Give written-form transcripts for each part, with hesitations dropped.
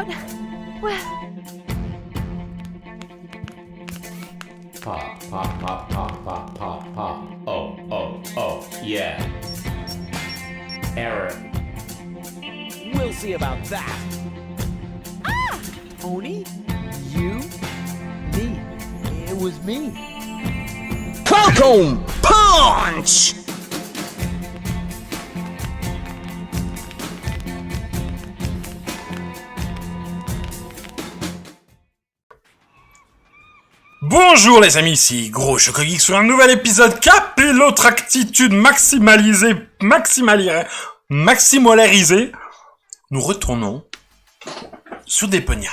What? Where? Pop, pop, pop, pop, pop, pop, pop. Oh, yeah. Error. We'll see about that. Ah! Oni? You? Me. It was me. Welcome! Punch! Bonjour les amis, ici Gros Chocogeek sur un nouvel épisode capillotractitude maximolarisée. Nous retournons sur Deponia,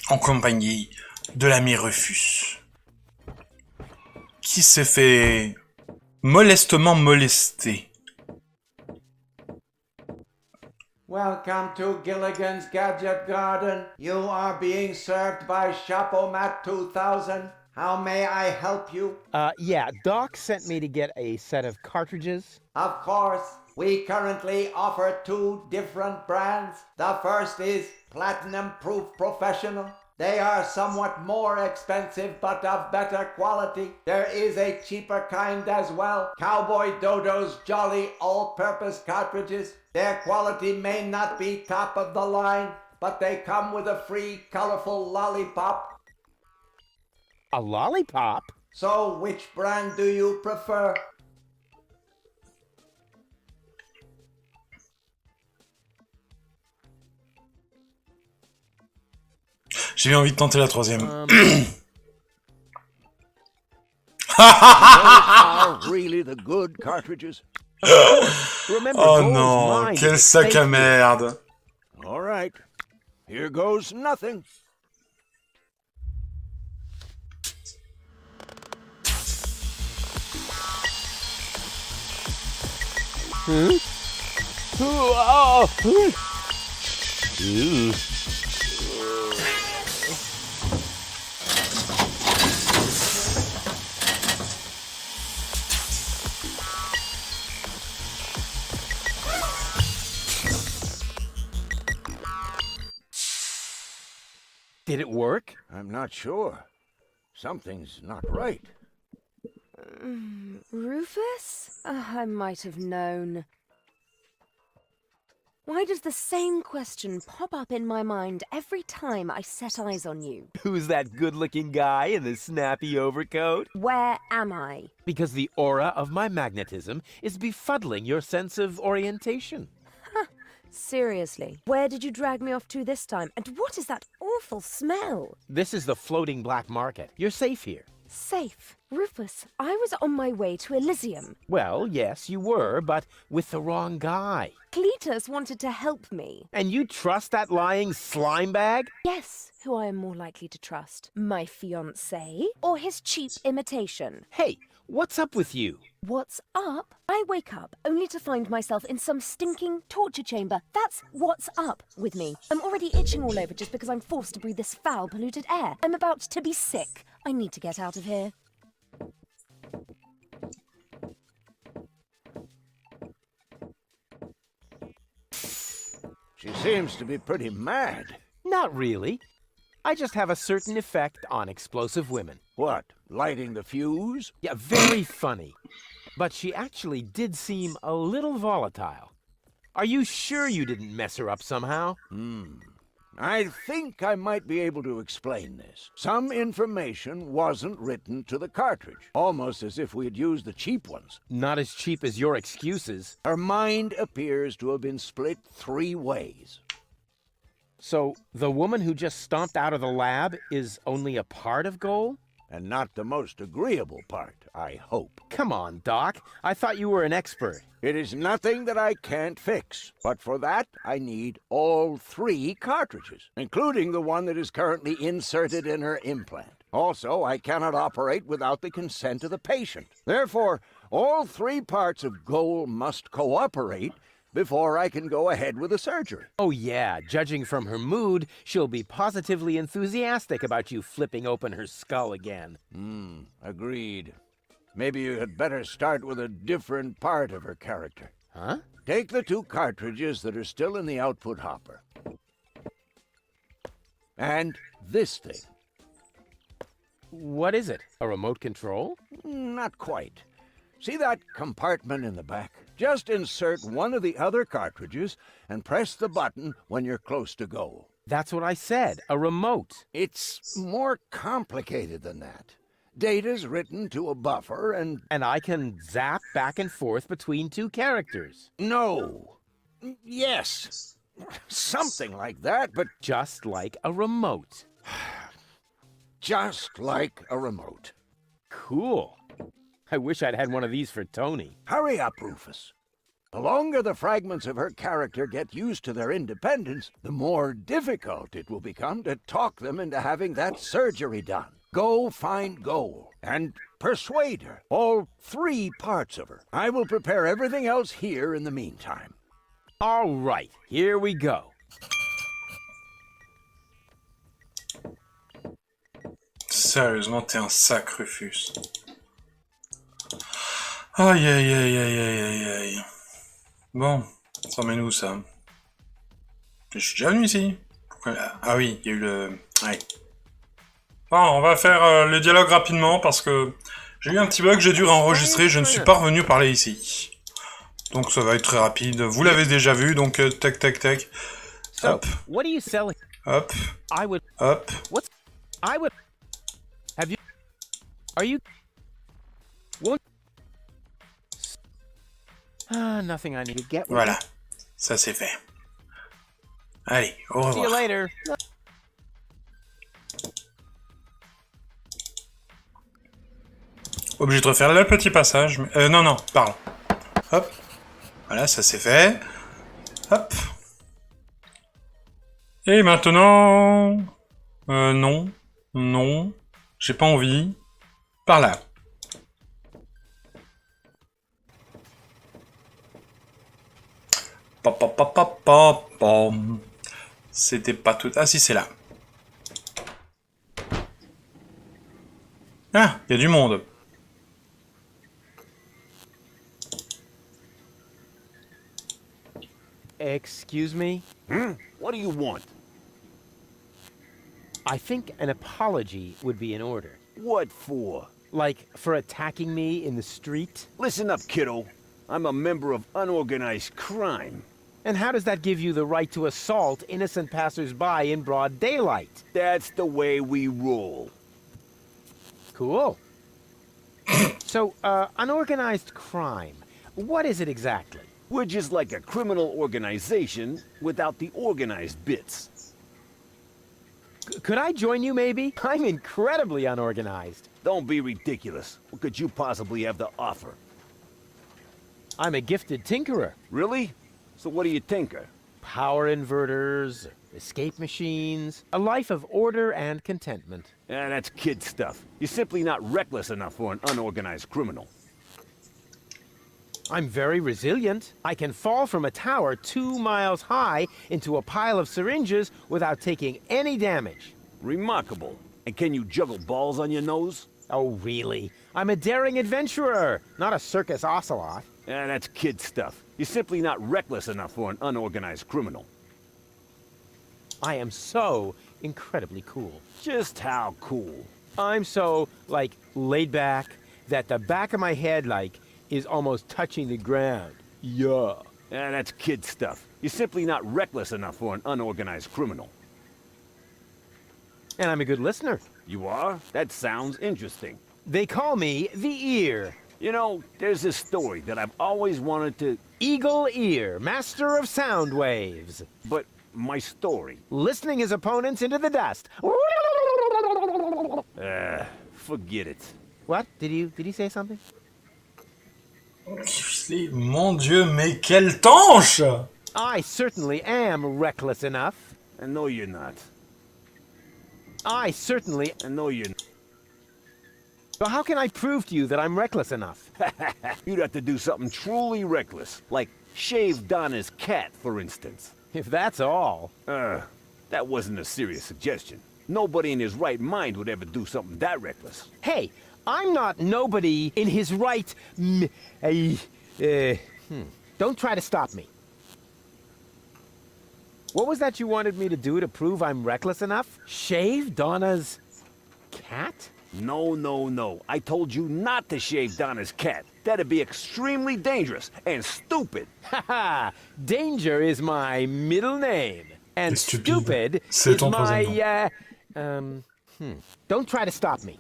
en compagnie de l'ami Rufus, qui s'est fait molestement molester. Welcome to Gilligan's Gadget Garden. You are being served by Chapeaumat 2000. How may I help you? Yeah, Doc sent me to get a set of cartridges. Of course, we currently offer 2 different brands. The first is Platinum Proof Professional. They are somewhat more expensive but of better quality. There is a cheaper kind as well. Cowboy Dodo's Jolly All-Purpose Cartridges. Their quality may not be top of the line, but they come with a free colorful lollipop. A lollipop? So which brand do you prefer? J'ai envie de tenter la troisième. Are really the good cartridges? Remember, Oh Gold's non, mind quel is sac à fake. merde. All right. Here goes nothing. Did it work? I'm not sure. Something's not right. Rufus? I might have known. Why does the same question pop up in my mind every time I set eyes on you? Who's that good-looking guy in the snappy overcoat? Where am I? Because the aura of my magnetism is befuddling your sense of orientation. Seriously, where did you drag me off to this time? And what is that awful smell? This is the floating black market. You're safe here. Safe. Rufus, I was on my way to Elysium. Well, yes, you were, but with the wrong guy. Cletus wanted to help me. And you trust that lying slime bag? Yes, who I am more likely to trust. My fiancé or his cheap imitation? Hey, what's up with you? What's up? I wake up only to find myself in some stinking torture chamber. That's what's up with me. I'm already itching all over just because I'm forced to breathe this foul, polluted air. I'm about to be sick. I need to get out of here. She seems to be pretty mad. Not really. I just have a certain effect on explosive women. What, lighting the fuse? Yeah, very funny. But she actually did seem a little volatile. Are you sure you didn't mess her up somehow? I think I might be able to explain this. Some information wasn't written to the cartridge, almost as if we had used the cheap ones. Not as cheap as your excuses. Her mind appears to have been split 3 ways. So, the woman who just stomped out of the lab is only a part of Goal? And not the most agreeable part, I hope. Come on, Doc. I thought you were an expert. It is nothing that I can't fix, but for that I need all 3 cartridges, including the one that is currently inserted in her implant. Also, I cannot operate without the consent of the patient. Therefore, all 3 parts of Goal must cooperate before I can go ahead with the surgery. Oh yeah, judging from her mood, she'll be positively enthusiastic about you flipping open her skull again. Agreed. Maybe you had better start with a different part of her character. Huh? Take the 2 cartridges that are still in the output hopper. And this thing. What is it? A remote control? Not quite. See that compartment in the back? Just insert one of the other cartridges and press the button when you're close to goal. That's what I said, a remote. It's more complicated than that. Data's written to a buffer and... And I can zap back and forth between two characters. No. Yes. Something like that, but Just like a remote. just like a remote. Cool. I wish I'd had one of these for Tony. Hurry up, Rufus. The longer the fragments of her character get used to their independence, the more difficult it will become to talk them into having that surgery done. Go find Goal and persuade her. All 3 parts of her. I will prepare everything else here in the meantime. All right, here we go. Sérieusement, t'es un sac, Rufus. Aïe, aïe, aïe, aïe, aïe, aïe, aïe. Bon, ça emmène où, ça? Je suis déjà venu ici. Ah oui, il y a eu le... Ouais. Bon, on va faire le dialogue rapidement, parce que j'ai eu un petit bug, j'ai dû enregistrer, je ne suis pas revenu parler ici. Donc ça va être très rapide. Vous l'avez déjà vu, donc tac, tac, tac. Hop, What do you sell? hop, I would... hop. What's... I would... Have you... Are you... What? Nothing I need to get. Voilà, ça c'est fait. Allez, au See you revoir. later. Obligé de refaire le petit passage. Non, non, parle. Hop. Voilà, ça c'est fait. Hop. Et maintenant... non. Non. J'ai pas envie. Par là. Pop, pop, pop, pop, pop, pop. C'était pas tout... Ah si, c'est là. Ah, il y a du monde. Excuse me? What do you want? I think an apology would be in order. What for? Like, for attacking me in the street? Listen up, kiddo. I'm a member of unorganized crime. And how does that give you the right to assault innocent passers-by in broad daylight? That's the way we roll. Cool. So, unorganized crime. What is it exactly? We're just like a criminal organization without the organized bits. Could I join you, maybe? I'm incredibly unorganized. Don't be ridiculous. What could you possibly have to offer? I'm a gifted tinkerer. Really? So what do you tinker? Power inverters, escape machines, a life of order and contentment. That's kid stuff. You're simply not reckless enough for an unorganized criminal. I'm very resilient. I can fall from a tower 2 miles high into a pile of syringes without taking any damage. Remarkable. And can you juggle balls on your nose? Oh, really? I'm a daring adventurer, not a circus ocelot. That's kid stuff. You're simply not reckless enough for an unorganized criminal. I am so incredibly cool. Just how cool? I'm so, like, laid back that the back of my head, like, is almost touching the ground. Yeah. That's kid stuff. You're simply not reckless enough for an unorganized criminal. And I'm a good listener. You are? That sounds interesting. They call me the Ear. You know, there's this story that I've always wanted to... Eagle Ear, master of sound waves. But my story... Listening his opponents into the dust. Forget it. What? Did he say something? Mon Dieu, mais quelle tanche! I certainly am reckless enough. I know you're not. I certainly... I know you're... So how can I prove to you that I'm reckless enough? You'd have to do something truly reckless, like shave Donna's cat, for instance. If that's all. That wasn't a serious suggestion. Nobody in his right mind would ever do something that reckless. Hey, I'm not nobody in his right... Don't try to stop me. What was that you wanted me to do to prove I'm reckless enough? Shave Donna's cat? No, no, no. I told you not to shave Donna's cat. That'd be extremely dangerous and stupid. Haha! Danger is my middle name. And Et stupide. stupid C'est is ton troisième my, Don't try to stop me.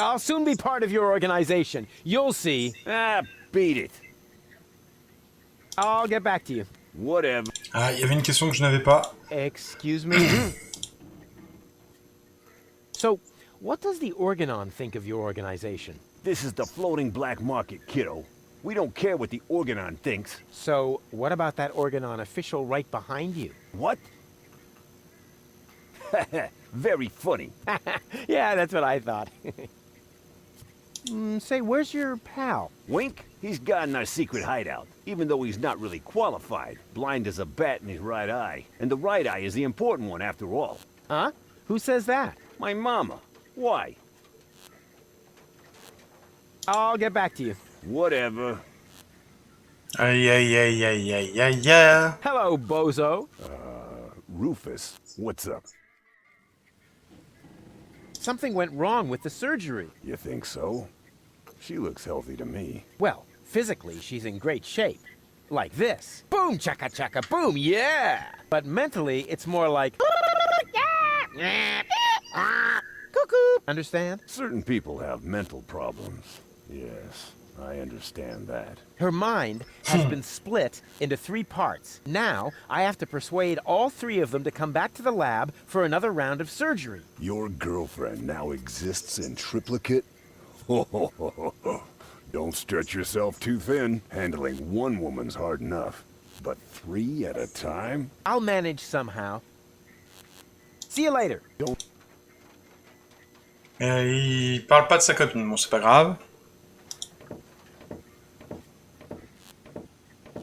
I'll soon be part of your organization. You'll see. Ah, beat it. I'll get back to you. Whatever. Ah, il y avait une question que je n'avais pas. Excuse me. So, what does the Organon think of your organization? This is the floating black market, kiddo. We don't care what the Organon thinks. So, what about that Organon official right behind you? What? Very funny. Yeah, that's what I thought. Say, where's your pal? Wink, he's got in our secret hideout, even though he's not really qualified. Blind as a bat in his right eye. And the right eye is the important one after all. Huh? Who says that? My mama. Why? I'll get back to you. Whatever. Aïe, aïe, aïe, aïe, aïe, aïe, aïe. Hello, Bozo. Rufus, what's up? Something went wrong with the surgery. You think so? She looks healthy to me. Well, physically, she's in great shape. Like this. Boom, chaka chaka, boom, yeah! But mentally, it's more like... Cuckoo! Understand? Certain people have mental problems. Yes, I understand that. Her mind has been split into 3 parts. Now, I have to persuade all 3 of them to come back to the lab for another round of surgery. Your girlfriend now exists in triplicate? Don't stretch yourself too thin. Handling one woman's hard enough. But 3 at a time? I'll manage somehow. See you later. Il parle pas de sa copine, bon c'est pas grave.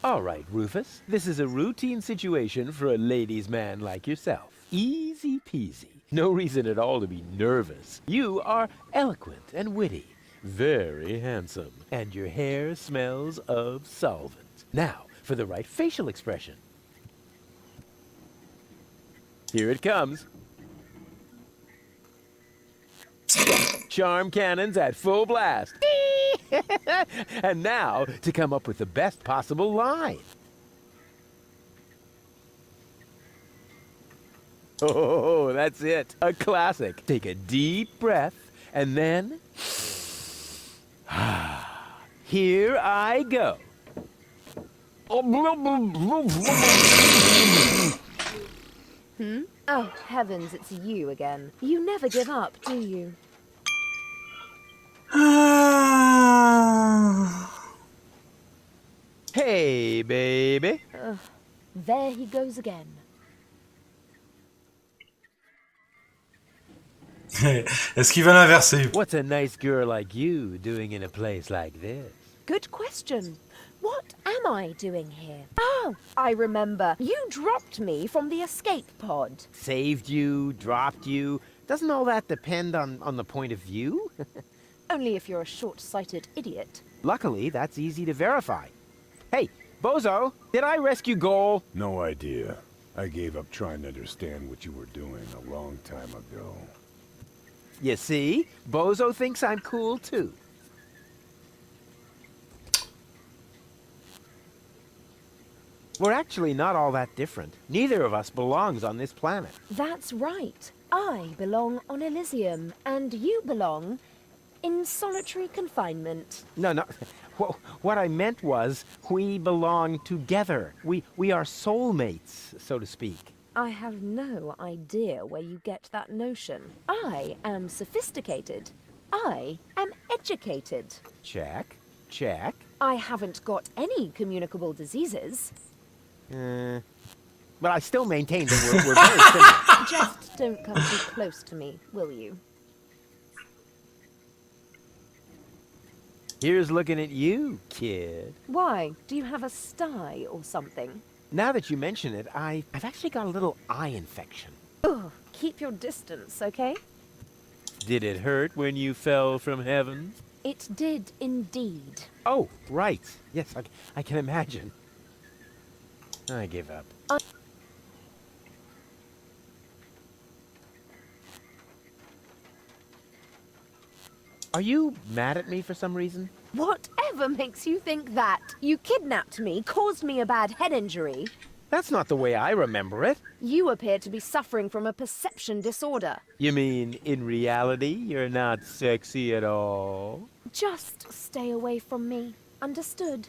All right, Rufus. This is a routine situation for a ladies' man like yourself. Easy peasy. No reason at all to be nervous. You are eloquent and witty. Very handsome. And your hair smells of solvent. Now, for the right facial expression. Here it comes. Charm cannons at full blast. And now, to come up with the best possible line. Oh, that's it. A classic. Take a deep breath, and then... Here I go. Oh, heavens, it's you again. You never give up, do you? Hey, baby. There he goes again. Est-ce qu'il va l'inverser? What's a nice girl like you doing in a place like this? Good question. What am I doing here? Oh, I remember. You dropped me from the escape pod. Saved you, dropped you. Doesn't all that depend on the point of view? Only if you're a short-sighted idiot. Luckily, that's easy to verify. Hey, Bozo, did I rescue Goal? No idea. I gave up trying to understand what you were doing a long time ago. You see? Bozo thinks I'm cool, too. We're actually not all that different. Neither of us belongs on this planet. That's right. I belong on Elysium, and you belong in solitary confinement. No. What I meant was, we belong together. We are soulmates, so to speak. I have no idea where you get that notion. I am sophisticated. I am educated. Check, check. I haven't got any communicable diseases. But I still maintain that we're very similar. Just don't come too close to me, will you? Here's looking at you, kid. Why? Do you have a sty or something? Now that you mention it, I've actually got a little eye infection. Ugh, keep your distance, okay? Did it hurt when you fell from heaven? It did indeed. Oh, right. Yes, I can imagine. I give up. Are you mad at me for some reason? Whatever makes you think that? You kidnapped me, caused me a bad head injury. That's not the way I remember it. You appear to be suffering from a perception disorder. You mean, in reality, you're not sexy at all? Just stay away from me. Understood?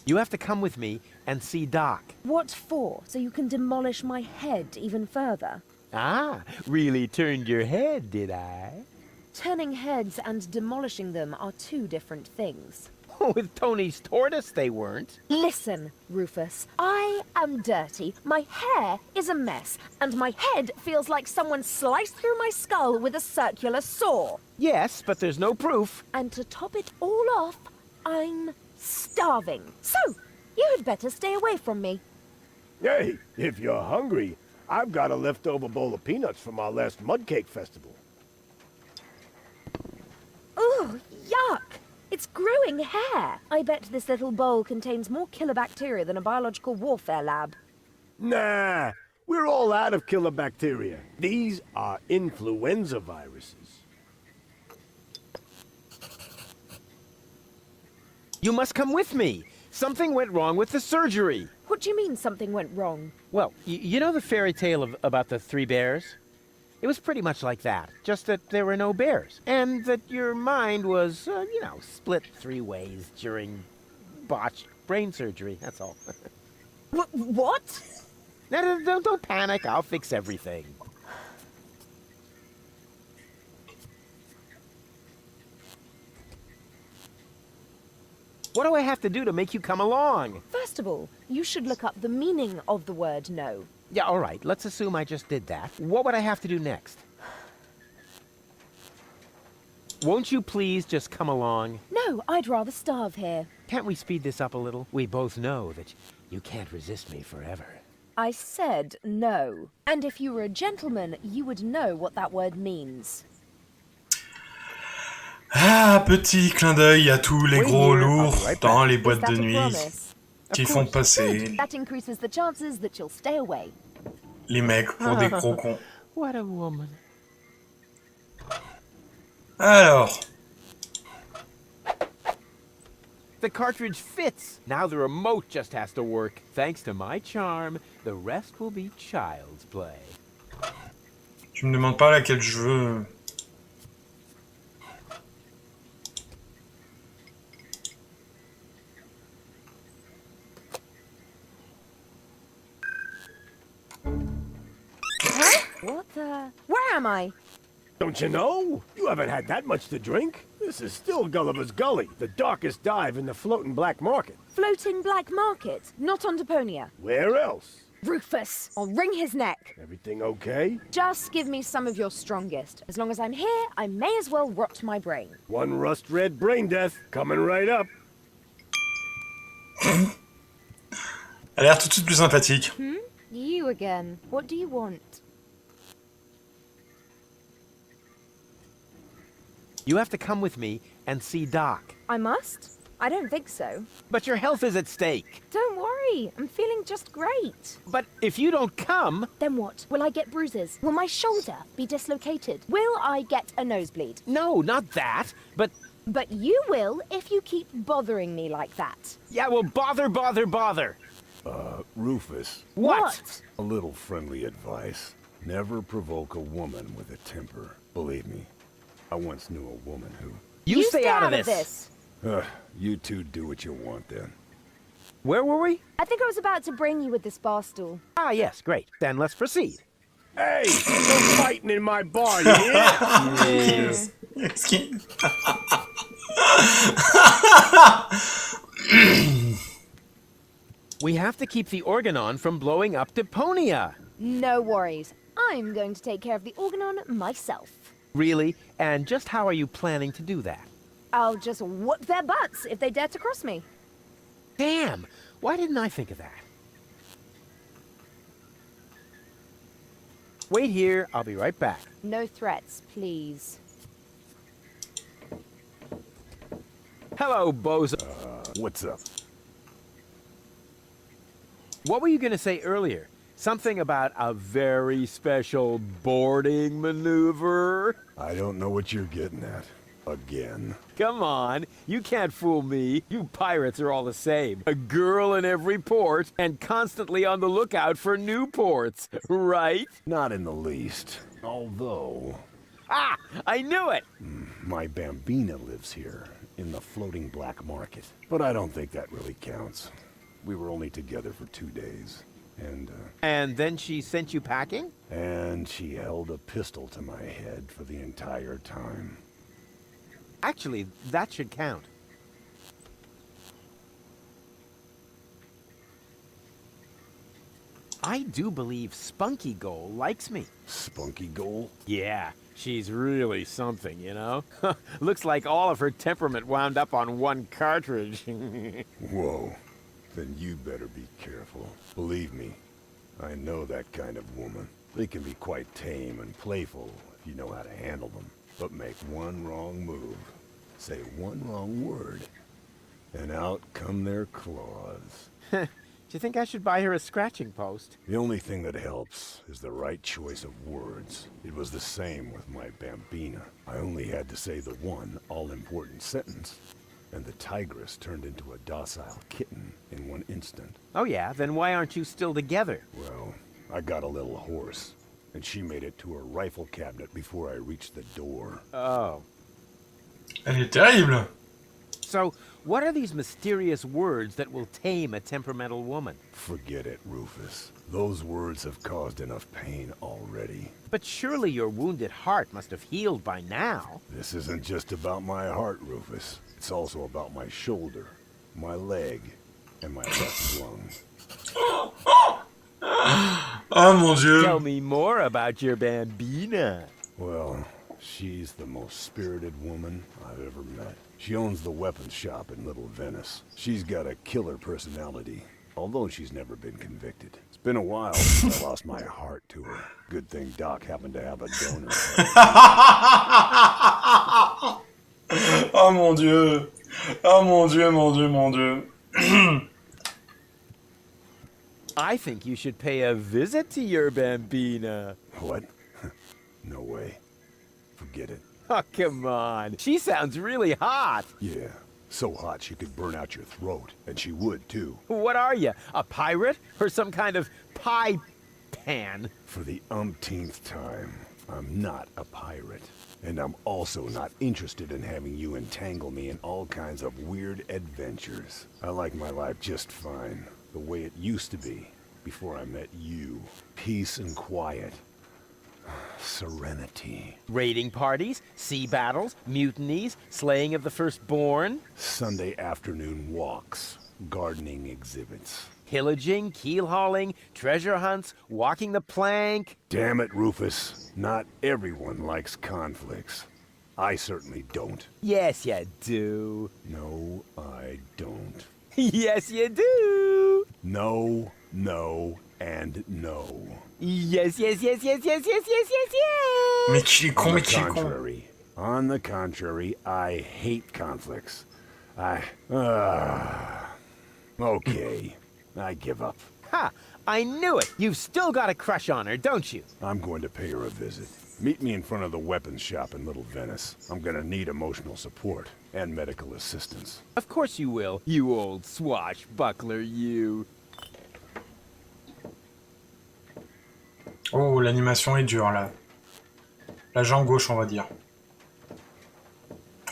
You have to come with me and see Doc. What for? So you can demolish my head even further? Ah, really turned your head, did I? Turning heads and demolishing them are two different things. With Tony's tortoise, they weren't. Listen, Rufus, I am dirty, my hair is a mess, and my head feels like someone sliced through my skull with a circular saw. Yes, but there's no proof. And to top it all off, I'm starving. So, you had better stay away from me. Hey, if you're hungry, I've got a leftover bowl of peanuts from our last mud cake festival. Ooh, yuck! It's growing hair. I bet this little bowl contains more killer bacteria than a biological warfare lab. Nah, we're all out of killer bacteria. These are influenza viruses. You must come with me. Something went wrong with the surgery. What do you mean something went wrong? Well, you know the fairy tale about the three bears? It was pretty much like that, just that there were no bears. And that your mind was, split three ways during botched brain surgery, that's all. What? No, don't panic, I'll fix everything. What do I have to do to make you come along? First of all, you should look up the meaning of the word no. Yeah, all right, let's assume I just did that. What would I have to do next? Won't you please just come along? No, I'd rather starve here. Can't we speed this up a little? We both know that you can't resist me forever. I said no. And if you were a gentleman, you would know what that word means. Ah, petit clin d'œil à tous les gros lourds dans les boîtes de nuit qui font passer That increases the chances that you'll stay away. les mecs pour des gros cons. What a woman. Alors, The cartridge fits. Now the remote just has to work. Thanks to my charm, the rest will be child's play. tu me demandes pas laquelle je veux. What the? Where am I? Don't you know? You haven't had that much to drink. This is still Gulliver's Gully, the darkest dive in the floating black market. Floating black market, not on Deponia. Where else? Rufus, I'll wring his neck. Everything okay? Just give me some of your strongest. As long as I'm here, I may as well rot my brain. One rust-red brain death coming right up. Elle a l'air tout de suite plus sympathique. You again. What do you want? You have to come with me and see Doc. I must? I don't think so. But your health is at stake. Don't worry, I'm feeling just great. But if you don't come... Then what? Will I get bruises? Will my shoulder be dislocated? Will I get a nosebleed? No, not that. But you will if you keep bothering me like that. yeah, well, bother. Rufus, What? a little friendly advice. Never provoke a woman with a temper. Believe me, I once knew a woman who... You stay out of this. You two do what you want then. Where were we? I think I was about to brain you with this bar stool. Ah, yes, great. Then let's proceed. Hey, no fighting in my bar, you hear? Est-ce qu'il- We have to keep the organon from blowing up Deponia. No worries. I'm going to take care of the organon myself. Really? And just how are you planning to do that? I'll just whoop their butts if they dare to cross me. Damn! Why didn't I think of that? Wait here, I'll be right back. No threats, please. Hello, Bozo. What's up? What were you going to say earlier? Something about a very special boarding maneuver? I don't know what you're getting at. Again. Come on, you can't fool me. You pirates are all the same. A girl in every port and constantly on the lookout for new ports, right? Not in the least. Although... Ah, I knew it! My Bambina lives here, in the floating black market. But I don't think that really counts. We were only together for 2 days. And then she sent you packing? And she held a pistol to my head for the entire time. Actually, that should count. I do believe Spunky Goal likes me. Spunky Goal? Yeah, she's really something, you know? Looks like all of her temperament wound up on one cartridge. Whoa. Then you better be careful. Believe me, I know that kind of woman. They can be quite tame and playful if you know how to handle them. But make one wrong move, say one wrong word, and out come their claws. Do you think I should buy her a scratching post? The only thing that helps is the right choice of words. It was the same with my Bambina. I only had to say the one all-important sentence, and the tigress turned into a docile kitten in one instant. Oh yeah, then why aren't you still together? Well, I got a little hoarse, and she made it to her rifle cabinet before I reached the door. Oh. Elle est terrible. So, what are these mysterious words that will tame a temperamental woman? Forget it, Rufus. Those words have caused enough pain already. But surely your wounded heart must have healed by now. This isn't just about my heart, Rufus. It's also about my shoulder, my leg, and my left lung. Oh mon Dieu. Tell me more about your Bambina. Well, she's the most spirited woman I've ever met. She owns the weapons shop in Little Venice. She's got a killer personality, although she's never been convicted. It's been a while since I lost my heart to her. Good thing Doc happened to have a donor. Oh mon Dieu. Oh mon Dieu, mon Dieu, mon Dieu. I think you should pay a visit to your Bambina. What? No way. Forget it. Oh, come on. She sounds really hot. Yeah, so hot she could burn out your throat, and she would too. What are you, a pirate? Or some kind of pie pan? For the umpteenth time, I'm not a pirate. And I'm also not interested in having you entangle me in all kinds of weird adventures. I like my life just fine, the way it used to be, before I met you. Peace and quiet. Serenity. Raiding parties, sea battles, mutinies, slaying of the firstborn. Sunday afternoon walks, gardening exhibits. Pillaging, keel hauling, treasure hunts, walking the plank. Damn it, Rufus. Not everyone likes conflicts. I certainly don't. Yes, you do. No, I don't. Yes, you do. No, no, and no. Yes, yes, yes, yes, yes, yes, yes, yes, yes. Mais qu'il est con, mais qu'il est con. On the contrary, I hate conflicts. Okay, I give up. Ha! I knew it. You've still got a crush on her, don't you? I'm going to pay her a visit. Meet me in front of the weapons shop in Little Venice. I'm gonna need emotional support and medical assistance. Of course you will, you old swashbuckler, you. Oh, l'animation est dure là. La jambe gauche, on va dire.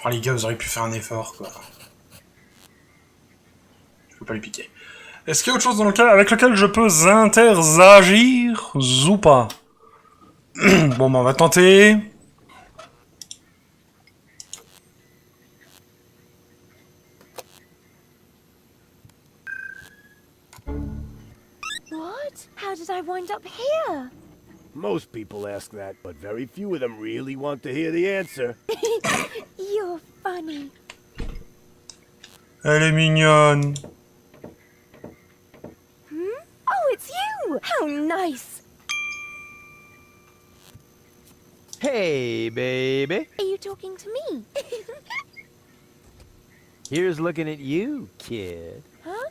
Oh les gars, vous auriez pu faire un effort quoi. Je peux pas lui piquer. Est-ce qu'il y a autre chose avec lequel je peux interagir ou pas? Bon, bah, on va tenter. What? How did I wind up here? Most people ask that, but very few of them really want to hear the answer. You're funny. Elle est mignonne. Oh, it's you! How nice! Hey, baby. Are you talking to me? Here's looking at you, kid. Huh?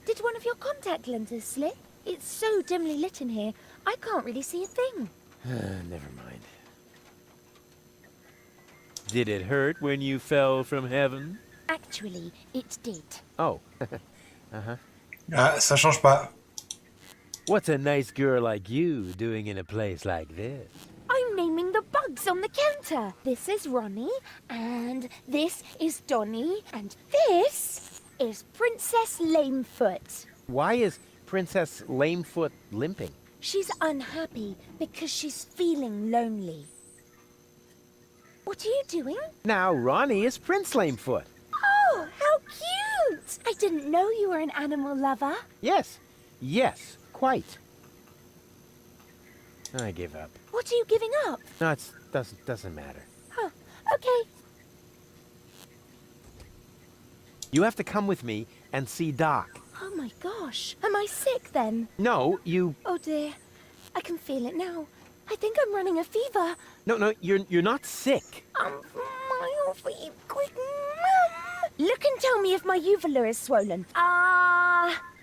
Did one of of your contact lenses slip? It's so dimly lit in here, I can't really see a thing. Never mind. Did it hurt when you fell from heaven? Actually, it did. Oh. Ah, ça change pas. What's a nice girl like you doing in a place like this? I'm naming the bugs on the counter. This is Ronnie, and this is Donnie, and this is Princess Lamefoot. Why is Princess Lamefoot limping? She's unhappy because she's feeling lonely. What are you doing? Now Ronnie is Prince Lamefoot. Oh, how cute! I didn't know you were an animal lover. Yes, quite. I give up. What are you giving up? No, it doesn't matter. Huh, okay. You have to come with me and see Doc. Oh my gosh, am I sick then? No, you... Oh dear, I can feel it now. I think I'm running a fever. No, you're not sick. My feet, quick, look and tell me if my uvula is swollen.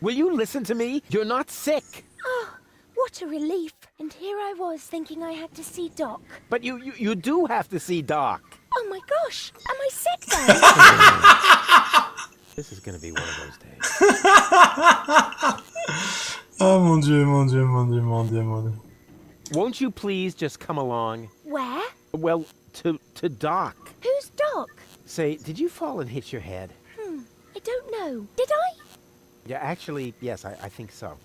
Will you listen to me? You're not sick. Oh, what a relief. And here I was thinking I had to see Doc. But you do have to see Doc. Oh my gosh, am I sick then? This is gonna be one of those days. Oh mon Dieu, mon Dieu, mon Dieu, mon Dieu, mon Dieu. Won't you please just come along? Where? Well, to Doc. Who's Doc? Say, did you fall and hit your head? I don't know. Did I? Yeah, actually, yes, I think so.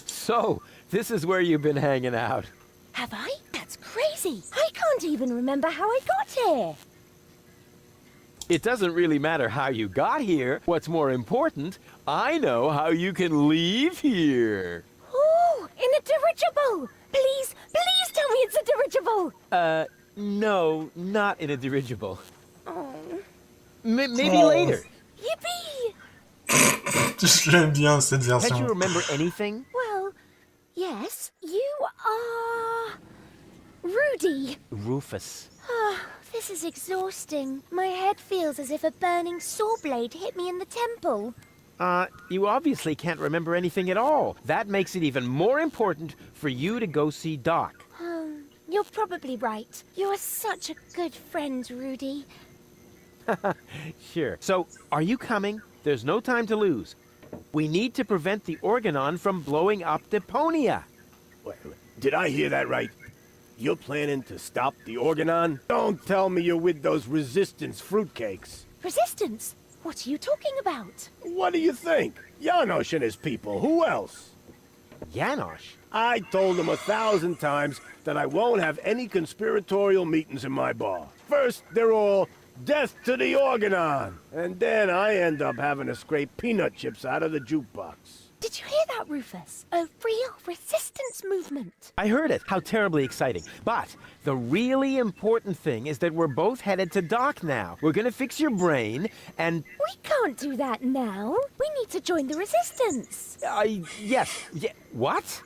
So, this is where you've been hanging out. Have I? That's crazy. I can't even remember how I got here. It doesn't really matter how you got here. What's more important, I know how you can leave here. Oh, in a dirigible. Please tell me it's a dirigible. No, not in a dirigible. Oh. Maybe later. Yippee! J'aime bien cette Can't you version. remember anything? Well, yes, you are... Rudy. Rufus. Oh, this is exhausting. My head feels as if a burning saw blade hit me in the temple. You obviously can't remember anything at all. That makes it even more important for you to go see Doc. You're probably right. You're such a good friend, Rudy. Sure. So, are you coming? There's no time to lose. We need to prevent the Organon from blowing up Deponia. Wait, did I hear that right? You're planning to stop the Organon? Don't tell me you're with those resistance fruitcakes. Resistance? What are you talking about? What do you think? Janosch and his people. Who else? Janosch? I told him 1,000 times that I won't have any conspiratorial meetings in my bar. First, they're all death to the Organon. And then I end up having to scrape peanut chips out of the jukebox. Did you hear that, Rufus? A real resistance movement. I heard it. How terribly exciting. But the really important thing is that we're both headed to Doc now. We're gonna fix your brain, and... We can't do that now. We need to join the resistance. Yes. Yeah, what?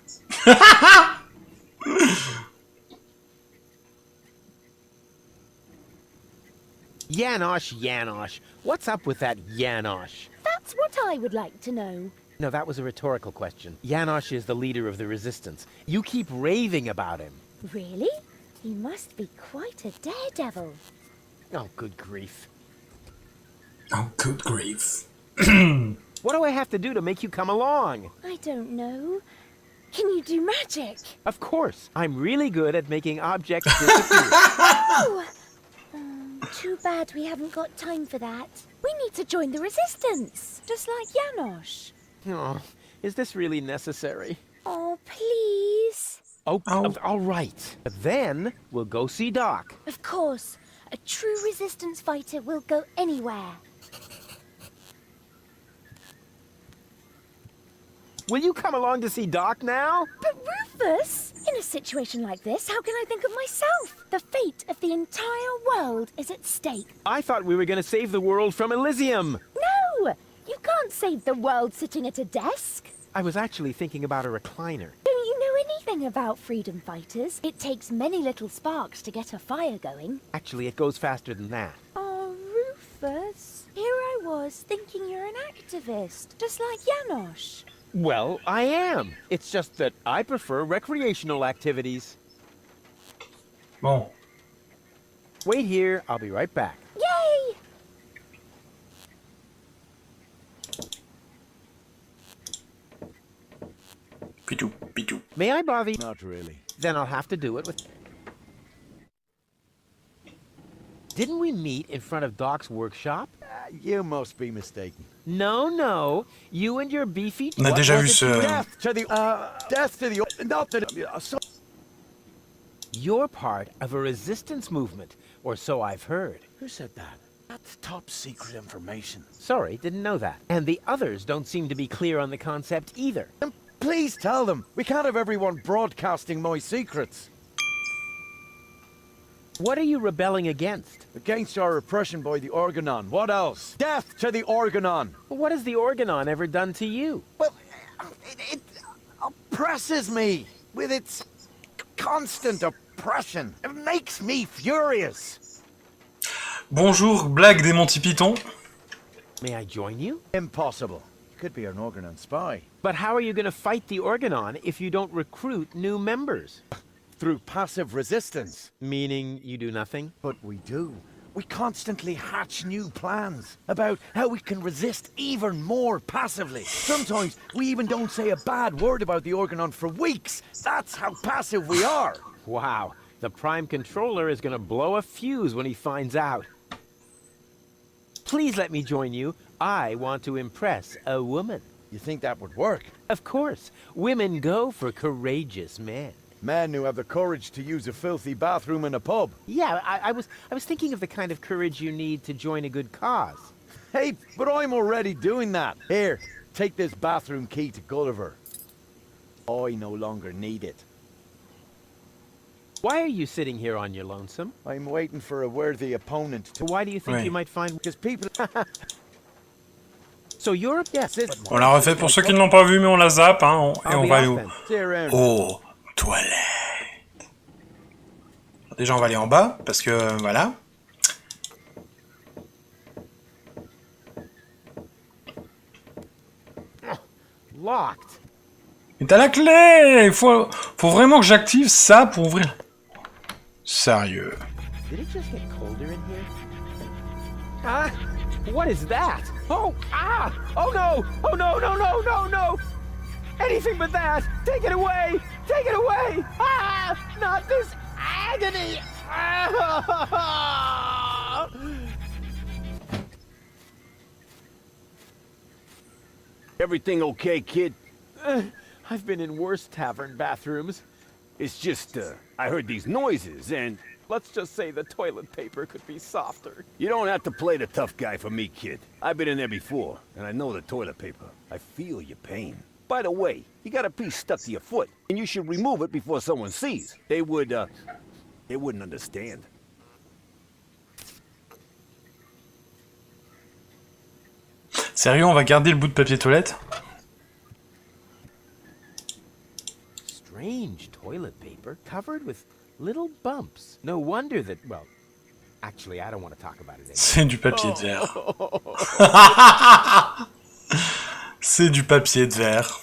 Janosch. What's up with that Janosch? That's what I would like to know. No, that was a rhetorical question. Janosch is the leader of the resistance. You keep raving about him. Really? He must be quite a daredevil. Oh, good grief. Oh, good grief. What do I have to do to make you come along? I don't know. Can you do magic? Of course. I'm really good at making objects disappear. Oh! Too bad we haven't got time for that. We need to join the resistance, just like Janosch. Oh, is this really necessary? Oh, please. Oh, all right. But then we'll go see Doc. Of course. A true resistance fighter will go anywhere. Will you come along to see Doc now? But Rufus, in a situation like this, how can I think of myself? The fate of the entire world is at stake. I thought we were going to save the world from Elysium. No! You can't save the world sitting at a desk. I was actually thinking about a recliner. Don't you know anything about freedom fighters? It takes many little sparks to get a fire going. Actually, it goes faster than that. Oh, Rufus. Here I was thinking you're an activist, just like Janosch. Well, I am. It's just that I prefer recreational activities. Bon. Wait here, I'll be right back. Yay! Pitou, pitou. May I bother you? Not really. Then I'll have to do it with... Didn't we meet in front of Doc's workshop? You must be mistaken. No. You and your beefy... On a déjà vu ce... Death to the... Not the... You're part of a resistance movement, or so I've heard. Who said that? That's top secret information. Sorry, didn't know that. And the others don't seem to be clear on the concept either. Please tell them. We can't have everyone broadcasting my secrets. What are you rebelling against? Against our oppression by the Organon. What else? Death to the Organon. What has the Organon ever done to you? Well, it oppresses me with its constant oppression. It makes me furious. Bonjour, blague des Monty Python. May I join you? Impossible. Could be an Organon spy. But how are you going to fight the Organon if you don't recruit new members? Through passive resistance. Meaning you do nothing? But we do. We constantly hatch new plans about how we can resist even more passively. Sometimes we even don't say a bad word about the Organon for weeks. That's how passive we are. Wow, the Prime Controller is going to blow a fuse when he finds out. Please let me join you. I want to impress a woman. You think that would work? Of course. Women go for courageous men. Men who have the courage to use a filthy bathroom in a pub. Yeah, I was thinking of the kind of courage you need to join a good cause. Hey, but I'm already doing that. Here, take this bathroom key to Gulliver. I no longer need it. Why are you sitting here on your lonesome? I'm waiting for a worthy opponent to... Why do you think Oui. you might find... Because people... So you're... Yes, it's... On l'a refait pour ceux qui ne l'ont pas vu, mais on la zappe, hein, et on va aller où? See you around. Oh, toilette. Déjà, on va aller en bas, parce que, voilà. Locked. Mais t'as la clé! Il faut vraiment que j'active ça pour ouvrir. Sérieux. Did it just get colder in here? Ah! What is that? Oh! Ah! Oh no! Oh no, no, no, no, no! Anything but that! Take it away! Take it away! Ah! Not this agony! Ah! Everything okay, kid? I've been in worse tavern bathrooms. It's just, I heard these noises, and Let's just say the toilet paper could be softer. you don't have to play the tough guy for me, kid. I've been in there before, and I know the toilet paper. I feel your pain. By the way, you got a piece stuck to your foot, and you should remove it before someone sees. They wouldn't understand. Sérieux, on va garder le bout de papier toilette? Strange toilet paper covered with little bumps. No wonder that, well, actually, I don't want to talk about it anymore. C'est du papier de verre. C'est du papier de verre.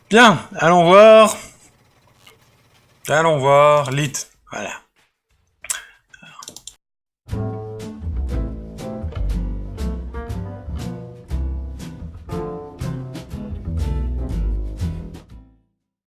Bien, allons voir. Allons voir. Lit. Voilà.